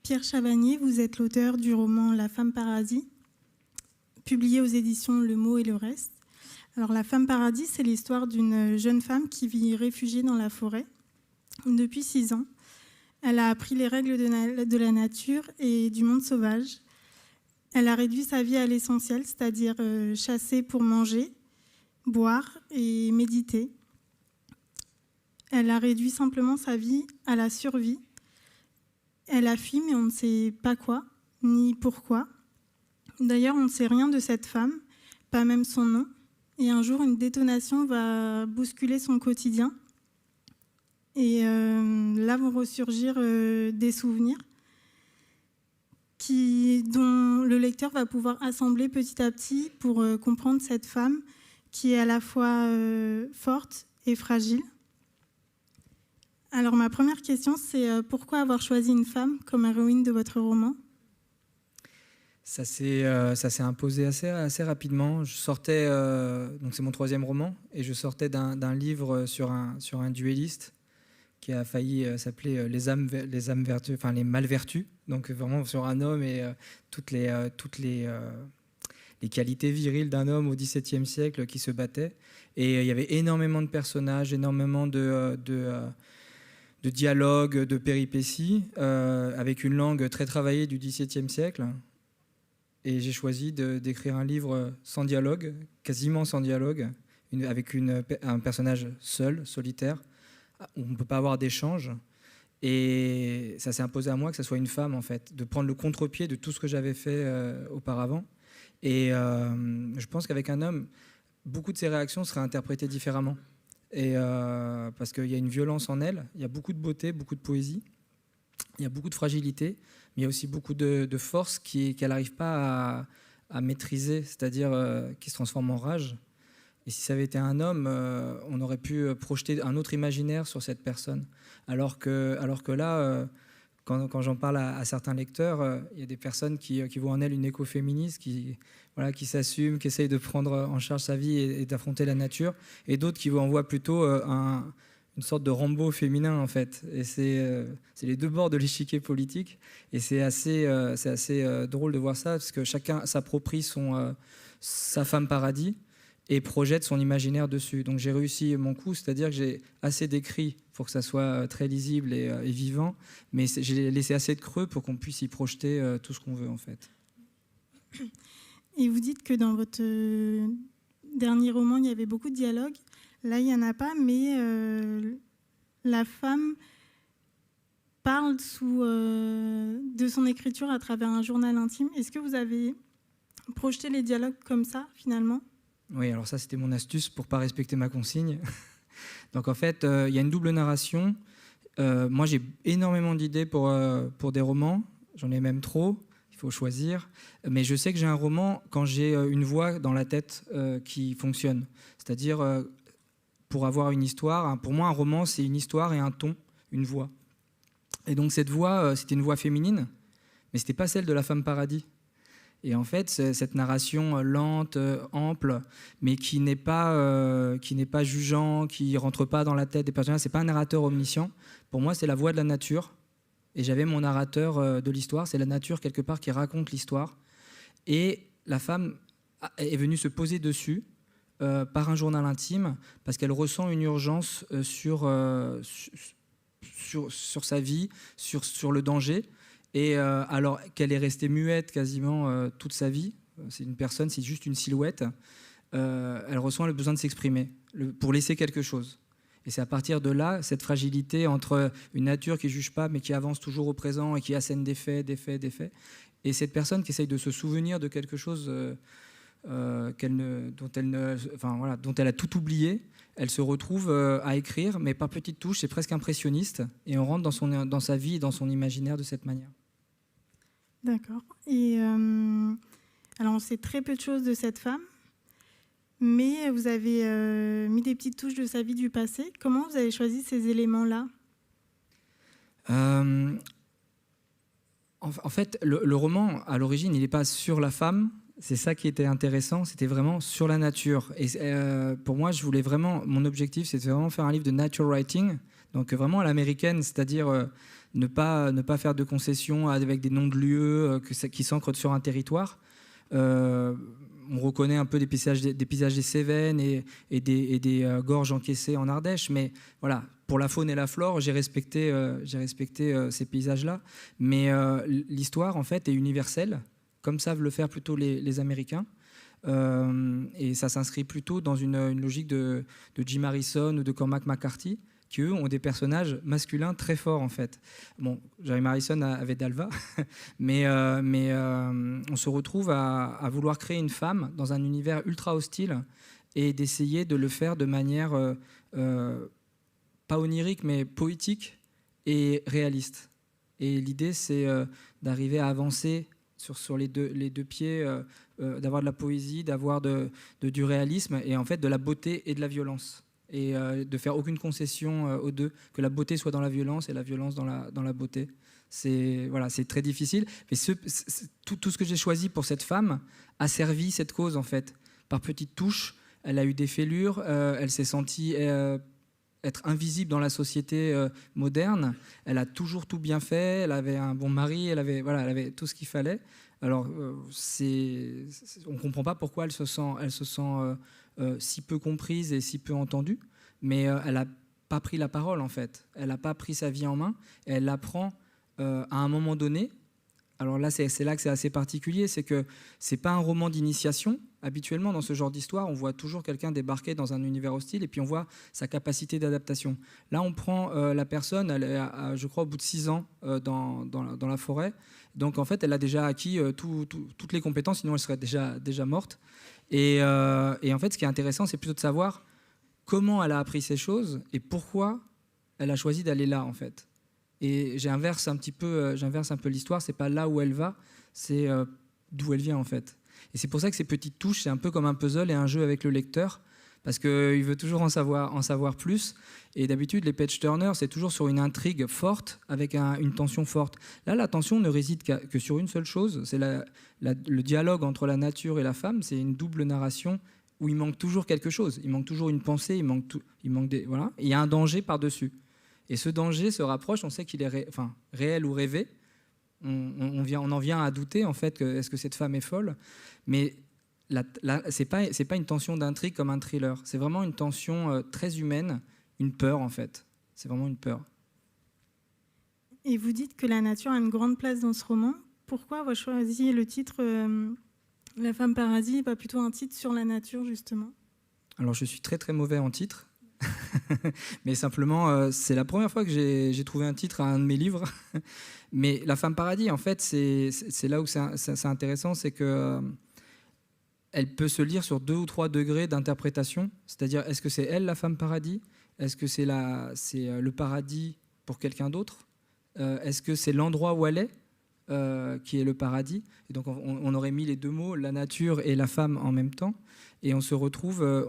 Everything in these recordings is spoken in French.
Pierre Chavagnier, vous êtes l'auteur du roman La femme paradis, publié aux éditions Le Mot et le Reste. Alors, La femme paradis, c'est l'histoire d'une jeune femme qui vit réfugiée dans la forêt depuis 6 ans. Elle a appris les règles de la nature et du monde sauvage. Elle a réduit sa vie à l'essentiel, c'est-à-dire chasser pour manger, boire et méditer. Elle a réduit simplement sa vie à la survie. Elle a fui, mais on ne sait pas quoi, ni pourquoi. D'ailleurs, on ne sait rien de cette femme, pas même son nom. Et un jour, une détonation va bousculer son quotidien. Et là vont ressurgir des souvenirs dont le lecteur va pouvoir assembler petit à petit pour comprendre cette femme qui est à la fois forte et fragile. Alors ma première question, c'est pourquoi avoir choisi une femme comme héroïne de votre roman ? Ça s'est imposé assez rapidement. Je sortais, donc c'est mon 3e roman, et je sortais d'un livre sur un duelliste qui a failli s'appeler les âmes vertueuses, enfin les malvertus, donc vraiment sur un homme et toutes les qualités viriles d'un homme au XVIIe siècle qui se battait. Et il y avait énormément de personnages, énormément de dialogues, de péripéties, avec une langue très travaillée du XVIIe siècle. Et j'ai choisi d'écrire un livre sans dialogue, quasiment sans dialogue, avec un personnage seul, solitaire, où on ne peut pas avoir d'échange. Et ça s'est imposé à moi que ça soit une femme, en fait, de prendre le contre-pied de tout ce que j'avais fait auparavant. Et je pense qu'avec un homme, beaucoup de ses réactions seraient interprétées différemment. Et parce qu'il y a une violence en elle, il y a beaucoup de beauté, beaucoup de poésie, il y a beaucoup de fragilité, mais il y a aussi beaucoup de force qu'elle n'arrive pas à maîtriser, c'est-à-dire qui se transforme en rage. Et si ça avait été un homme, on aurait pu projeter un autre imaginaire sur cette personne. Alors que là, quand j'en parle à certains lecteurs, il y a des personnes qui voient en elle une écoféministe, qui s'assume, qui essaye de prendre en charge sa vie et d'affronter la nature, et d'autres qui en voient plutôt une sorte de Rambo féminin, en fait. Et c'est les deux bords de l'échiquier politique. Et c'est assez drôle de voir ça, parce que chacun s'approprie sa femme paradis et projette son imaginaire dessus. Donc j'ai réussi mon coup, c'est-à-dire que j'ai assez décrit pour que ça soit très lisible et vivant, mais j'ai laissé assez de creux pour qu'on puisse y projeter tout ce qu'on veut, en fait. Et vous dites que dans votre dernier roman, il y avait beaucoup de dialogues. Là, il n'y en a pas, mais la femme parle de son écriture à travers un journal intime. Est-ce que vous avez projeté les dialogues comme ça, finalement ? Oui, alors ça, c'était mon astuce pour ne pas respecter ma consigne. Donc en fait, il y a une double narration. Moi, j'ai énormément d'idées pour des romans. J'en ai même trop. Il faut choisir. Mais je sais que j'ai un roman quand j'ai une voix dans la tête qui fonctionne. C'est-à-dire, pour avoir une histoire, pour moi, un roman, c'est une histoire et un ton, une voix. Et donc cette voix, c'était une voix féminine, mais ce n'était pas celle de la femme paradis. Et en fait, cette narration lente, ample, mais qui n'est pas jugeant, qui ne rentre pas dans la tête des personnages, ce n'est pas un narrateur omniscient. Pour moi, c'est la voix de la nature. Et j'avais mon narrateur de l'histoire, c'est la nature quelque part qui raconte l'histoire. Et la femme est venue se poser dessus par un journal intime, parce qu'elle ressent une urgence sur sa vie, sur le danger. Et alors qu'elle est restée muette quasiment toute sa vie, c'est une personne, c'est juste une silhouette, elle ressent le besoin de s'exprimer, pour laisser quelque chose. Et c'est à partir de là, cette fragilité entre une nature qui ne juge pas, mais qui avance toujours au présent et qui assène des faits, et cette personne qui essaye de se souvenir de quelque chose dont elle a tout oublié, elle se retrouve à écrire, mais par petites touches, c'est presque impressionniste, et on rentre dans sa vie et dans son imaginaire de cette manière. D'accord. Et alors, on sait très peu de choses de cette femme, mais vous avez mis des petites touches de sa vie du passé. Comment vous avez choisi ces éléments-là ? En fait, le roman, à l'origine, il n'est pas sur la femme. C'est ça qui était intéressant, c'était vraiment sur la nature. Et pour moi, mon objectif, c'était vraiment faire un livre de nature writing, donc vraiment à l'américaine, c'est-à-dire ne pas faire de concessions avec des noms de lieux qui s'ancrent sur un territoire. On reconnaît un peu des paysages des Cévennes et des gorges encaissées en Ardèche, mais voilà, pour la faune et la flore, j'ai respecté ces paysages-là. Mais l'histoire, en fait, est universelle, comme savent le faire plutôt les Américains. Et ça s'inscrit plutôt dans une logique de Jim Harrison ou de Cormac McCarthy, qui eux ont des personnages masculins très forts en fait. Bon, Jim Harrison avait Dalva, mais on se retrouve à vouloir créer une femme dans un univers ultra hostile et d'essayer de le faire de manière pas onirique mais poétique et réaliste. Et l'idée c'est d'arriver à avancer sur les deux pieds, d'avoir de la poésie, d'avoir du réalisme et en fait de la beauté et de la violence. Et de faire aucune concession aux deux, que la beauté soit dans la violence et la violence dans la beauté. C'est très difficile. Mais tout ce que j'ai choisi pour cette femme a servi cette cause, en fait. Par petites touches, elle a eu des fêlures, elle s'est sentie être invisible dans la société moderne. Elle a toujours tout bien fait, elle avait un bon mari, elle avait tout ce qu'il fallait. Alors, on ne comprend pas pourquoi elle se sent si peu comprise et si peu entendue, mais elle n'a pas pris la parole, en fait. Elle n'a pas pris sa vie en main, et elle la prend à un moment donné. Alors là, c'est là que c'est assez particulier, c'est que ce n'est pas un roman d'initiation. Habituellement, dans ce genre d'histoire, on voit toujours quelqu'un débarquer dans un univers hostile et puis on voit sa capacité d'adaptation. Là, on prend la personne, elle est, je crois, au bout de 6 ans dans la forêt. Donc, en fait, elle a déjà acquis toutes les compétences, sinon elle serait déjà morte. Et en fait, ce qui est intéressant, c'est plutôt de savoir comment elle a appris ces choses et pourquoi elle a choisi d'aller là, en fait. Et j'inverse un peu l'histoire. C'est pas là où elle va, c'est d'où elle vient, en fait. Et c'est pour ça que ces petites touches, c'est un peu comme un puzzle et un jeu avec le lecteur, parce qu'il veut toujours en savoir plus. Et d'habitude, les page-turners, c'est toujours sur une intrigue forte, avec une tension forte. Là, la tension ne réside que sur une seule chose, c'est le dialogue entre la nature et la femme. C'est une double narration où il manque toujours quelque chose. Il manque toujours une pensée, voilà. Et il y a un danger par-dessus. Et ce danger se rapproche, on sait qu'il est réel ou rêvé. On en vient à douter, en fait, est-ce que cette femme est folle ? Mais c'est pas une tension d'intrigue comme un thriller. C'est vraiment une tension très humaine, une peur, en fait. C'est vraiment une peur. Et vous dites que la nature a une grande place dans ce roman. Pourquoi avoir choisi le titre La femme paradis et pas plutôt un titre sur la nature, justement ? Alors, je suis très, très mauvais en titre. Mais simplement, c'est la première fois que j'ai trouvé un titre à un de mes livres. Mais La femme paradis, en fait, c'est là où c'est intéressant, c'est que elle peut se lire sur 2 ou 3 degrés d'interprétation. C'est-à-dire, est-ce que c'est elle la femme paradis ? Est-ce que c'est le paradis pour quelqu'un d'autre ? Est-ce que c'est l'endroit où elle est qui est le paradis ? Et donc, on aurait mis les 2 mots, la nature et la femme, en même temps. Et on se retrouve à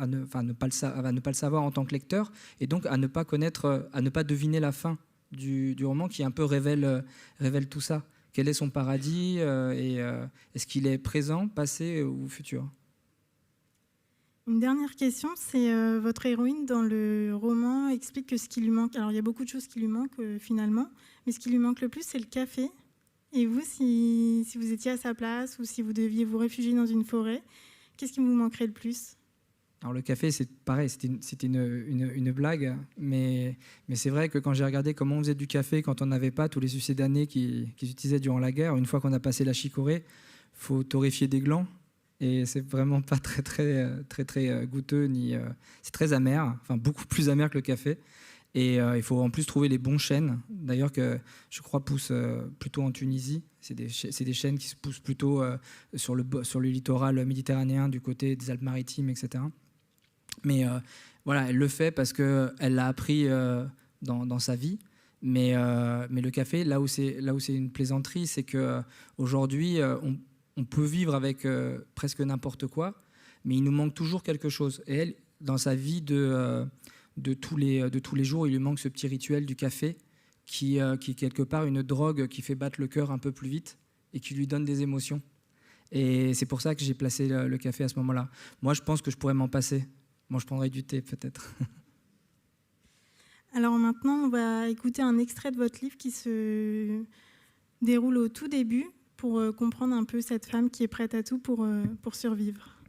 ne pas le savoir en tant que lecteur, et donc à ne pas connaître, à ne pas deviner la fin du roman, qui un peu révèle tout ça. Quel est son paradis est-ce qu'il est présent, passé ou futur ? Une dernière question, c'est votre héroïne dans le roman explique que ce qui lui manque, alors il y a beaucoup de choses qui lui manquent finalement, mais ce qui lui manque le plus, c'est le café. Et vous, si vous étiez à sa place ou si vous deviez vous réfugier dans une forêt, qu'est-ce qui vous manquerait le plus ? Alors le café, c'est pareil, c'était une blague, mais c'est vrai que quand j'ai regardé comment on faisait du café quand on n'avait pas tous les succédanés qu'ils utilisaient durant la guerre, une fois qu'on a passé la chicorée, il faut torréfier des glands, et c'est vraiment pas très goûteux, c'est très amer, enfin beaucoup plus amer que le café. Et il faut en plus trouver les bons chênes, d'ailleurs que je crois poussent plutôt en Tunisie. C'est des chênes qui se poussent plutôt sur le littoral méditerranéen, du côté des Alpes-Maritimes, etc. Mais voilà, elle le fait parce qu'elle l'a appris dans sa vie. Mais le café, là où c'est une plaisanterie, c'est qu'aujourd'hui, on peut vivre avec presque n'importe quoi, mais il nous manque toujours quelque chose. Et elle, dans sa vie de tous les jours, il lui manque ce petit rituel du café qui est quelque part une drogue qui fait battre le cœur un peu plus vite et qui lui donne des émotions. Et c'est pour ça que j'ai placé le café à ce moment-là. Moi, je pense que je pourrais m'en passer. Moi, je prendrais du thé, peut-être. Alors maintenant, on va écouter un extrait de votre livre qui se déroule au tout début pour comprendre un peu cette femme qui est prête à tout pour survivre.